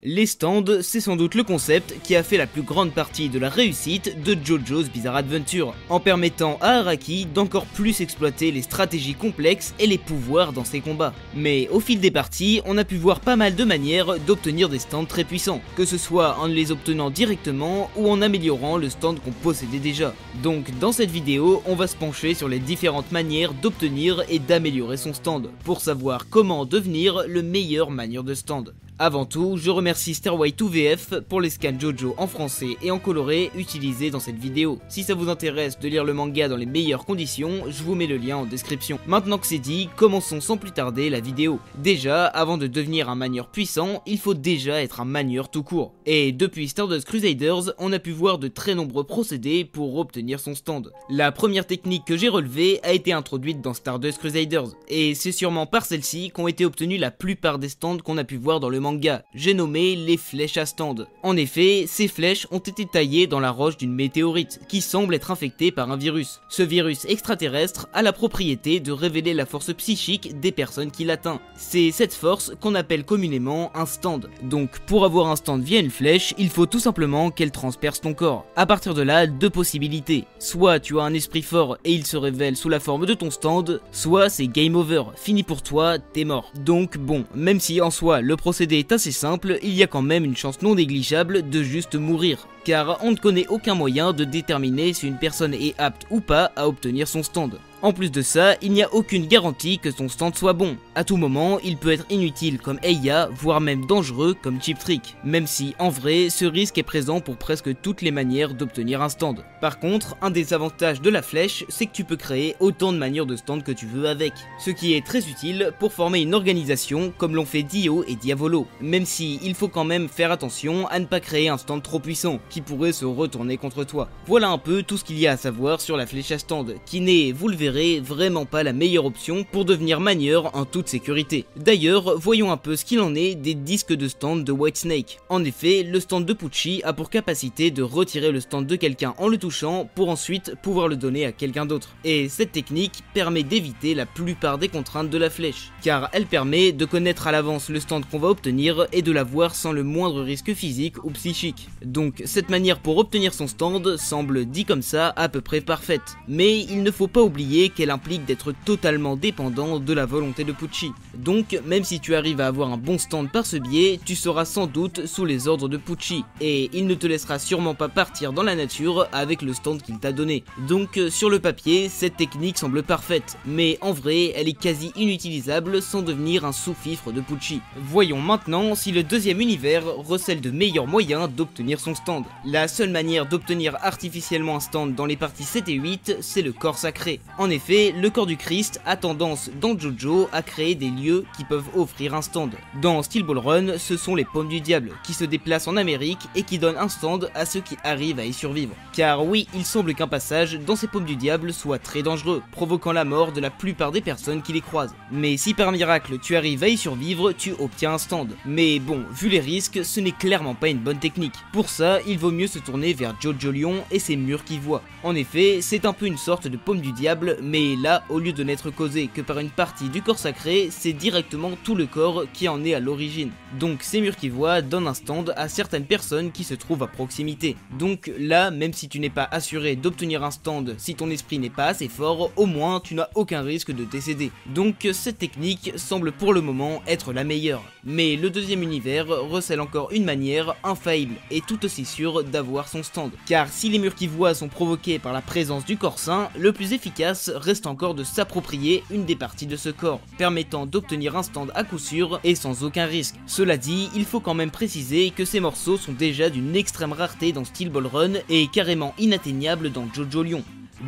Les stands, c'est sans doute le concept qui a fait la plus grande partie de la réussite de JoJo's Bizarre Adventure, en permettant à Araki d'encore plus exploiter les stratégies complexes et les pouvoirs dans ses combats. Mais au fil des parties, on a pu voir pas mal de manières d'obtenir des stands très puissants, que ce soit en les obtenant directement ou en améliorant le stand qu'on possédait déjà. Donc dans cette vidéo, on va se pencher sur les différentes manières d'obtenir et d'améliorer son stand, pour savoir comment devenir le meilleur manieur de stand. Avant tout, je remercie Starwhite2VF pour les scans JoJo en français et en coloré utilisés dans cette vidéo. Si ça vous intéresse de lire le manga dans les meilleures conditions, je vous mets le lien en description. Maintenant que c'est dit, commençons sans plus tarder la vidéo. Déjà, avant de devenir un manieur puissant, il faut déjà être un manieur tout court. Et depuis Stardust Crusaders, on a pu voir de très nombreux procédés pour obtenir son stand. La première technique que j'ai relevée a été introduite dans Stardust Crusaders, et c'est sûrement par celle-ci qu'ont été obtenus la plupart des stands qu'on a pu voir dans le manga. J'ai nommé les flèches à stand. En effet, ces flèches ont été taillées dans la roche d'une météorite qui semble être infectée par un virus. Ce virus extraterrestre a la propriété de révéler la force psychique des personnes qui l'atteint. C'est cette force qu'on appelle communément un stand. Donc pour avoir un stand via une flèche, il faut tout simplement qu'elle transperce ton corps. À partir de là, deux possibilités. Soit tu as un esprit fort et il se révèle sous la forme de ton stand, soit c'est game over, fini pour toi, t'es mort. Donc bon, même si en soi le procédé est assez simple, il y a quand même une chance non négligeable de juste mourir, car on ne connaît aucun moyen de déterminer si une personne est apte ou pas à obtenir son stand. En plus de ça, il n'y a aucune garantie que son stand soit bon. À tout moment, il peut être inutile comme Eia, voire même dangereux comme Cheap Trick, même si en vrai, ce risque est présent pour presque toutes les manières d'obtenir un stand. Par contre, un des avantages de la flèche, c'est que tu peux créer autant de manières de stand que tu veux avec, ce qui est très utile pour former une organisation comme l'ont fait Dio et Diavolo, même si il faut quand même faire attention à ne pas créer un stand trop puissant, qui pourrait se retourner contre toi. Voilà un peu tout ce qu'il y a à savoir sur la flèche à stand, qui n'est, vous le verrez, vraiment pas la meilleure option pour devenir manieur en toute sécurité. D'ailleurs, voyons un peu ce qu'il en est des disques de stand de Whitesnake. En effet, le stand de Pucci a pour capacité de retirer le stand de quelqu'un en le touchant pour ensuite pouvoir le donner à quelqu'un d'autre. Et cette technique permet d'éviter la plupart des contraintes de la flèche, car elle permet de connaître à l'avance le stand qu'on va obtenir et de l'avoir sans le moindre risque physique ou psychique. Donc cette manière pour obtenir son stand semble dit comme ça à peu près parfaite, mais il ne faut pas oublier qu'elle implique d'être totalement dépendant de la volonté de Pucci. Donc même si tu arrives à avoir un bon stand par ce biais, tu seras sans doute sous les ordres de Pucci, et il ne te laissera sûrement pas partir dans la nature avec le stand qu'il t'a donné. Donc sur le papier, cette technique semble parfaite, mais en vrai, elle est quasi inutilisable sans devenir un sous-fifre de Pucci. Voyons maintenant si le deuxième univers recèle de meilleurs moyens d'obtenir son stand. La seule manière d'obtenir artificiellement un stand dans les parties 7 et 8, c'est le corps sacré. En effet, le corps du Christ a tendance dans JoJo à créer des lieux qui peuvent offrir un stand. Dans Steel Ball Run, ce sont les pommes du diable qui se déplacent en Amérique et qui donnent un stand à ceux qui arrivent à y survivre. Car oui, il semble qu'un passage dans ces pommes du diable soit très dangereux, provoquant la mort de la plupart des personnes qui les croisent. Mais si par miracle tu arrives à y survivre, tu obtiens un stand. Mais bon, vu les risques, ce n'est clairement pas une bonne technique. Pour ça, il vaut mieux se tourner vers Jojo Lion et ses murs qui voient. En effet, c'est un peu une sorte de pomme du diable, mais là, au lieu de n'être causé que par une partie du corps sacré, c'est directement tout le corps qui en est à l'origine. Donc ces murs qui voient donnent un stand à certaines personnes qui se trouvent à proximité. Donc là, même si tu n'es pas assuré d'obtenir un stand si ton esprit n'est pas assez fort, au moins tu n'as aucun risque de décéder. Donc cette technique semble pour le moment être la meilleure. Mais le deuxième univers recèle encore une manière infaillible et tout aussi sûre d'avoir son stand. Car si les murs qui voient sont provoqués par la présence du corps sain, le plus efficace reste encore de s'approprier une des parties de ce corps, permettant d'obtenir un stand à coup sûr et sans aucun risque. Cela dit, il faut quand même préciser que ces morceaux sont déjà d'une extrême rareté dans Steel Ball Run et carrément inatteignables dans Jojo Lion.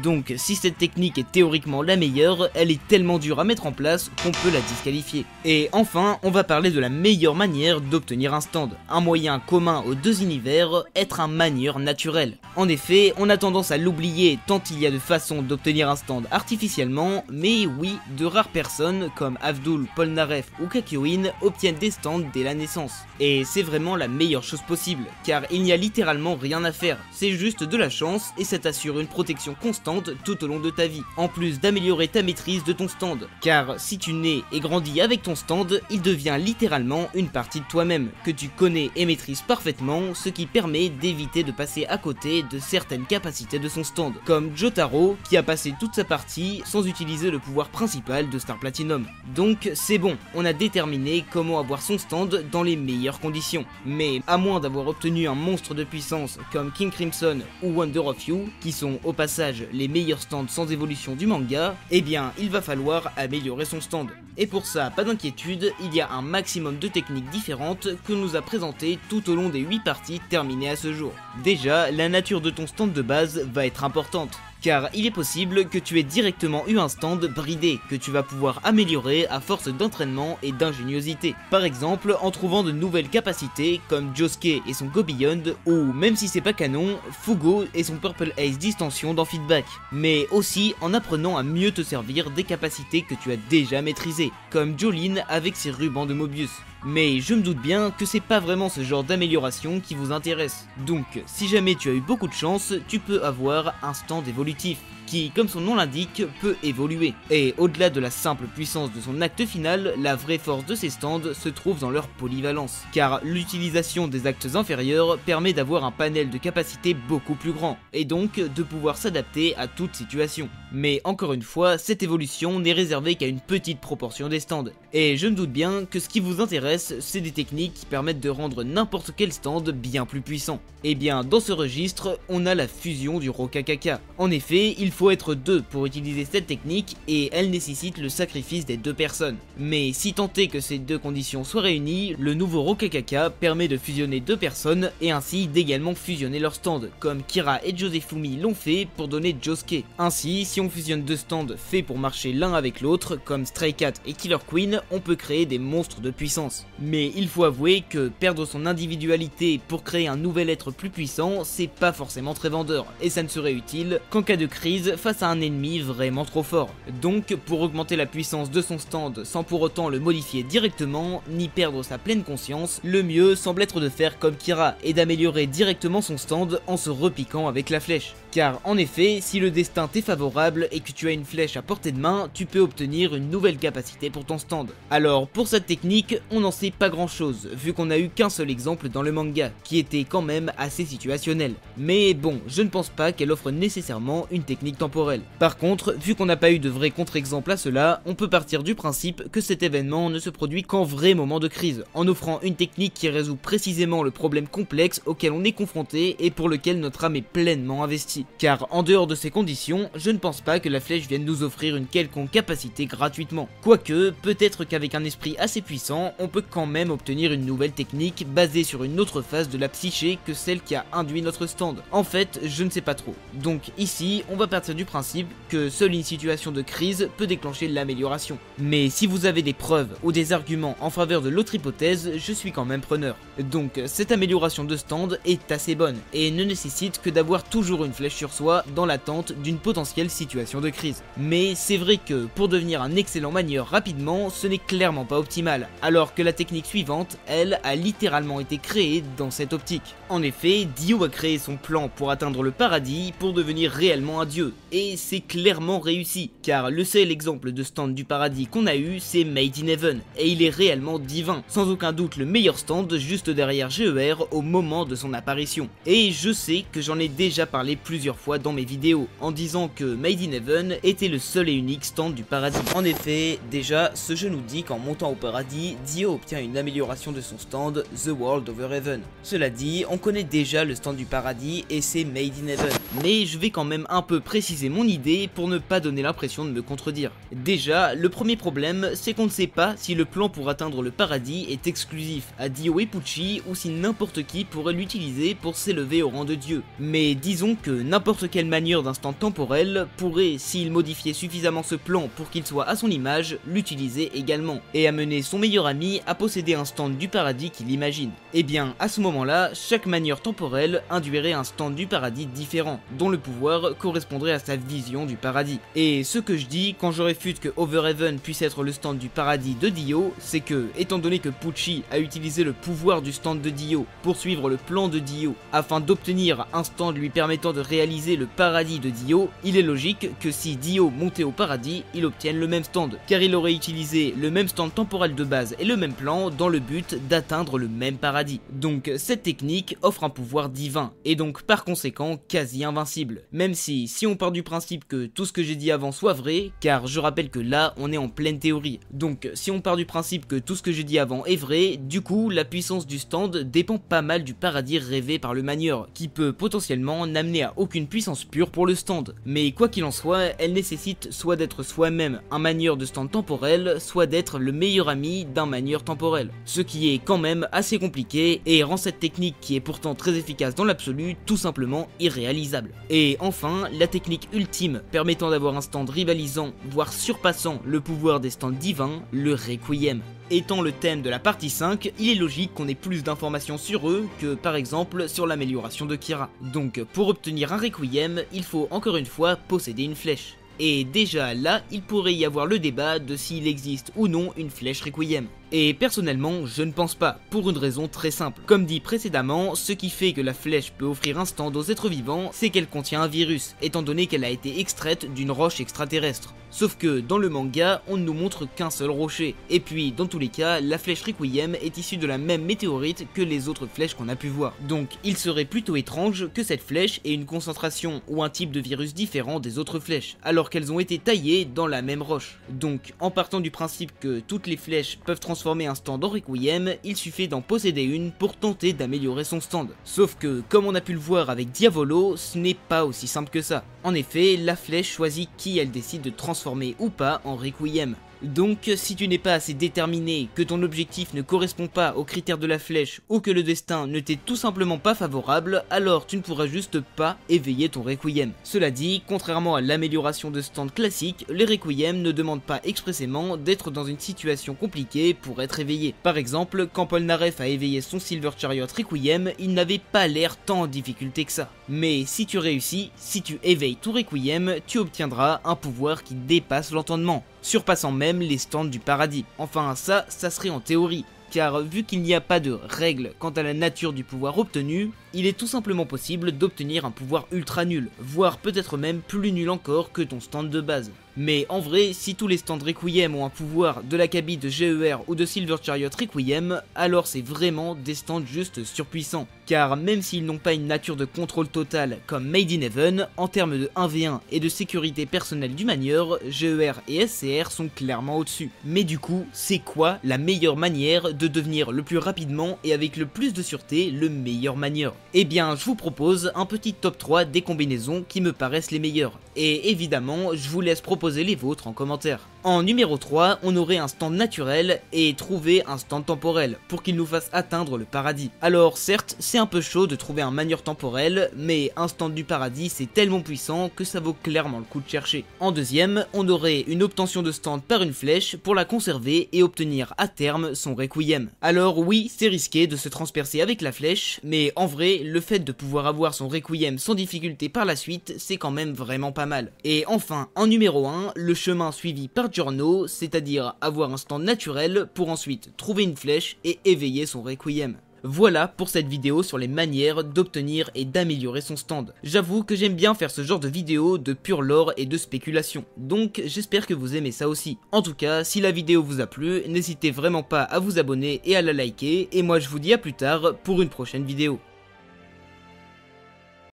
Donc si cette technique est théoriquement la meilleure, elle est tellement dure à mettre en place qu'on peut la disqualifier. Et enfin, on va parler de la meilleure manière d'obtenir un stand. Un moyen commun aux deux univers, être un manieur naturel. En effet, on a tendance à l'oublier tant il y a de façons d'obtenir un stand artificiellement, mais oui, de rares personnes comme Avdul, Polnareff ou Kakyoin obtiennent des stands dès la naissance. Et c'est vraiment la meilleure chose possible, car il n'y a littéralement rien à faire, c'est juste de la chance et ça t'assure une protection constante stand tout au long de ta vie, en plus d'améliorer ta maîtrise de ton stand. Car si tu nais et grandis avec ton stand, il devient littéralement une partie de toi-même, que tu connais et maîtrises parfaitement, ce qui permet d'éviter de passer à côté de certaines capacités de son stand, comme Jotaro qui a passé toute sa partie sans utiliser le pouvoir principal de Star Platinum. Donc c'est bon, on a déterminé comment avoir son stand dans les meilleures conditions. Mais à moins d'avoir obtenu un monstre de puissance comme King Crimson ou Wonder of You, qui sont au passage les meilleurs stands sans évolution du manga, eh bien il va falloir améliorer son stand. Et pour ça, pas d'inquiétude, il y a un maximum de techniques différentes que l'on nous a présentées tout au long des 8 parties terminées à ce jour. Déjà, la nature de ton stand de base va être importante. Car il est possible que tu aies directement eu un stand bridé, que tu vas pouvoir améliorer à force d'entraînement et d'ingéniosité. Par exemple en trouvant de nouvelles capacités comme Josuke et son Go Beyond, ou même si c'est pas canon, Fugo et son Purple Ace Distension dans Feedback. Mais aussi en apprenant à mieux te servir des capacités que tu as déjà maîtrisées, comme Jolene avec ses rubans de Mobius. Mais je me doute bien que c'est pas vraiment ce genre d'amélioration qui vous intéresse. Donc, si jamais tu as eu beaucoup de chance, tu peux avoir un stand évolutif, qui, comme son nom l'indique, peut évoluer. Et au-delà de la simple puissance de son acte final, la vraie force de ces stands se trouve dans leur polyvalence. Car l'utilisation des actes inférieurs permet d'avoir un panel de capacités beaucoup plus grand, et donc de pouvoir s'adapter à toute situation. Mais encore une fois, cette évolution n'est réservée qu'à une petite proportion des stands. Et je me doute bien que ce qui vous intéresse, c'est des techniques qui permettent de rendre n'importe quel stand bien plus puissant. Et bien, dans ce registre, on a la fusion du Rokakaka. En effet, il faut être deux pour utiliser cette technique et elle nécessite le sacrifice des deux personnes. Mais si tant est que ces deux conditions soient réunies, le nouveau Rokakaka permet de fusionner deux personnes et ainsi d'également fusionner leurs stands, comme Kira et Josefumi l'ont fait pour donner Josuke. Ainsi, si on fusionne deux stands faits pour marcher l'un avec l'autre, comme Stray Cat et Killer Queen, on peut créer des monstres de puissance. Mais il faut avouer que perdre son individualité pour créer un nouvel être plus puissant, c'est pas forcément très vendeur, et ça ne serait utile qu'en cas de crise face à un ennemi vraiment trop fort. Donc pour augmenter la puissance de son stand sans pour autant le modifier directement, ni perdre sa pleine conscience, le mieux semble être de faire comme Kira et d'améliorer directement son stand en se repiquant avec la flèche. Car en effet, si le destin t'est favorable et que tu as une flèche à portée de main, tu peux obtenir une nouvelle capacité pour ton stand. Alors pour cette technique, on n'en sait pas grand chose, vu qu'on a eu qu'un seul exemple dans le manga, qui était quand même assez situationnel. Mais bon, je ne pense pas qu'elle offre nécessairement une technique temporelle. Par contre, vu qu'on n'a pas eu de vrai contre-exemple à cela, on peut partir du principe que cet événement ne se produit qu'en vrai moment de crise, en offrant une technique qui résout précisément le problème complexe auquel on est confronté et pour lequel notre âme est pleinement investie. Car en dehors de ces conditions, je ne pense pas que la flèche vienne nous offrir une quelconque capacité gratuitement. Quoique, peut-être qu'avec un esprit assez puissant, on peut quand même obtenir une nouvelle technique basée sur une autre phase de la psyché que celle qui a induit notre stand. En fait, je ne sais pas trop. Donc ici, on va partir du principe que seule une situation de crise peut déclencher l'amélioration. Mais si vous avez des preuves ou des arguments en faveur de l'autre hypothèse, je suis quand même preneur. Donc cette amélioration de stand est assez bonne et ne nécessite que d'avoir toujours une flèche sur soi dans l'attente d'une potentielle situation de crise. Mais c'est vrai que pour devenir un excellent manieur rapidement, ce n'est clairement pas optimal, alors que la technique suivante, elle, a littéralement été créée dans cette optique. En effet, Dio a créé son plan pour atteindre le paradis pour devenir réellement un dieu, et c'est clairement réussi, car le seul exemple de stand du paradis qu'on a eu, c'est Made in Heaven, et il est réellement divin, sans aucun doute le meilleur stand juste derrière GER au moment de son apparition. Et je sais que j'en ai déjà parlé plusieurs fois dans mes vidéos, en disant que Made in Heaven était le seul et unique stand du paradis. En effet, déjà, ce jeu nous dit qu'en montant au paradis, Dio obtient une amélioration de son stand, The World Over Heaven. Cela dit, on connaît déjà le stand du paradis et c'est Made in Heaven. Mais je vais quand même un peu préciser mon idée pour ne pas donner l'impression de me contredire. Déjà, le premier problème, c'est qu'on ne sait pas si le plan pour atteindre le paradis est exclusif à Dio et Pucci ou si n'importe qui pourrait l'utiliser pour s'élever au rang de dieu. Mais disons que n'importe quelle manière d'un stand temporel pourrait, s'il modifiait suffisamment ce plan pour qu'il soit à son image, l'utiliser également, et amener son meilleur ami à posséder un stand du paradis qu'il imagine. Et bien, à ce moment-là, chaque manière temporelle induirait un stand du paradis différent, dont le pouvoir correspondrait à sa vision du paradis. Et ce que je dis quand je réfute que Overheaven puisse être le stand du paradis de Dio, c'est que, étant donné que Pucci a utilisé le pouvoir du stand de Dio pour suivre le plan de Dio, afin d'obtenir un stand lui permettant de réaliser réaliser le paradis de Dio, il est logique que si Dio montait au paradis, il obtienne le même stand, car il aurait utilisé le même stand temporel de base et le même plan dans le but d'atteindre le même paradis. Donc cette technique offre un pouvoir divin, et donc par conséquent quasi invincible. Même si on part du principe que tout ce que j'ai dit avant soit vrai, car je rappelle que là on est en pleine théorie. Donc si on part du principe que tout ce que j'ai dit avant est vrai, du coup la puissance du stand dépend pas mal du paradis rêvé par le manieur, qui peut potentiellement n'amener à aucune puissance pure pour le stand. Mais quoi qu'il en soit, elle nécessite soit d'être soi-même un manieur de stand temporel, soit d'être le meilleur ami d'un manieur temporel. Ce qui est quand même assez compliqué et rend cette technique, qui est pourtant très efficace dans l'absolu, tout simplement irréalisable. Et enfin, la technique ultime permettant d'avoir un stand rivalisant, voire surpassant le pouvoir des stands divins, le Requiem. Étant le thème de la partie 5, il est logique qu'on ait plus d'informations sur eux que par exemple sur l'amélioration de Kira. Donc pour obtenir un Requiem, il faut encore une fois posséder une flèche. Et déjà là, il pourrait y avoir le débat de s'il existe ou non une flèche Requiem. Et personnellement, je ne pense pas, pour une raison très simple. Comme dit précédemment, ce qui fait que la flèche peut offrir un stand aux êtres vivants, c'est qu'elle contient un virus, étant donné qu'elle a été extraite d'une roche extraterrestre. Sauf que dans le manga, on ne nous montre qu'un seul rocher. Et puis, dans tous les cas, la flèche Requiem est issue de la même météorite que les autres flèches qu'on a pu voir. Donc, il serait plutôt étrange que cette flèche ait une concentration ou un type de virus différent des autres flèches, alors qu'elles ont été taillées dans la même roche. Donc, en partant du principe que toutes les flèches peuvent transformer un stand en Requiem, il suffit d'en posséder une pour tenter d'améliorer son stand. Sauf que, comme on a pu le voir avec Diavolo, ce n'est pas aussi simple que ça. En effet, la flèche choisit qui elle décide de transformer ou pas en Requiem. Donc si tu n'es pas assez déterminé, que ton objectif ne correspond pas aux critères de la flèche ou que le destin ne t'est tout simplement pas favorable, alors tu ne pourras juste pas éveiller ton Requiem. Cela dit, contrairement à l'amélioration de stand classique, les Requiem ne demandent pas expressément d'être dans une situation compliquée pour être éveillé. Par exemple, quand Polnareff a éveillé son Silver Chariot Requiem, il n'avait pas l'air tant en difficulté que ça. Mais si tu réussis, si tu éveilles ton Requiem, tu obtiendras un pouvoir qui dépasse l'entendement, surpassant même les stands du paradis. Enfin ça serait en théorie, car vu qu'il n'y a pas de règle quant à la nature du pouvoir obtenu, il est tout simplement possible d'obtenir un pouvoir ultra nul, voire peut-être même plus nul encore que ton stand de base. Mais en vrai, si tous les stands Requiem ont un pouvoir de l'acabit de GER ou de Silver Chariot Requiem, alors c'est vraiment des stands juste surpuissants. Car même s'ils n'ont pas une nature de contrôle total comme Made in Heaven, en termes de 1v1 et de sécurité personnelle du manieur, GER et SCR sont clairement au-dessus. Mais du coup, c'est quoi la meilleure manière de devenir le plus rapidement et avec le plus de sûreté le meilleur manieur? Eh bien, je vous propose un petit top 3 des combinaisons qui me paraissent les meilleures. Et évidemment, je vous laisse proposer les vôtres en commentaire. En numéro 3, on aurait un stand naturel et trouver un stand temporel pour qu'il nous fasse atteindre le paradis. Alors certes, c'est un peu chaud de trouver un manieur temporel, mais un stand du paradis c'est tellement puissant que ça vaut clairement le coup de chercher. En deuxième, on aurait une obtention de stand par une flèche pour la conserver et obtenir à terme son Requiem. Alors oui, c'est risqué de se transpercer avec la flèche, mais en vrai, le fait de pouvoir avoir son Requiem sans difficulté par la suite, c'est quand même vraiment pas mal. Et enfin, en numéro 1, le chemin suivi par Giorno, c'est-à-dire avoir un stand naturel pour ensuite trouver une flèche et éveiller son Requiem. Voilà pour cette vidéo sur les manières d'obtenir et d'améliorer son stand. J'avoue que j'aime bien faire ce genre de vidéo de pur lore et de spéculation, donc j'espère que vous aimez ça aussi. En tout cas, si la vidéo vous a plu, n'hésitez vraiment pas à vous abonner et à la liker, et moi je vous dis à plus tard pour une prochaine vidéo.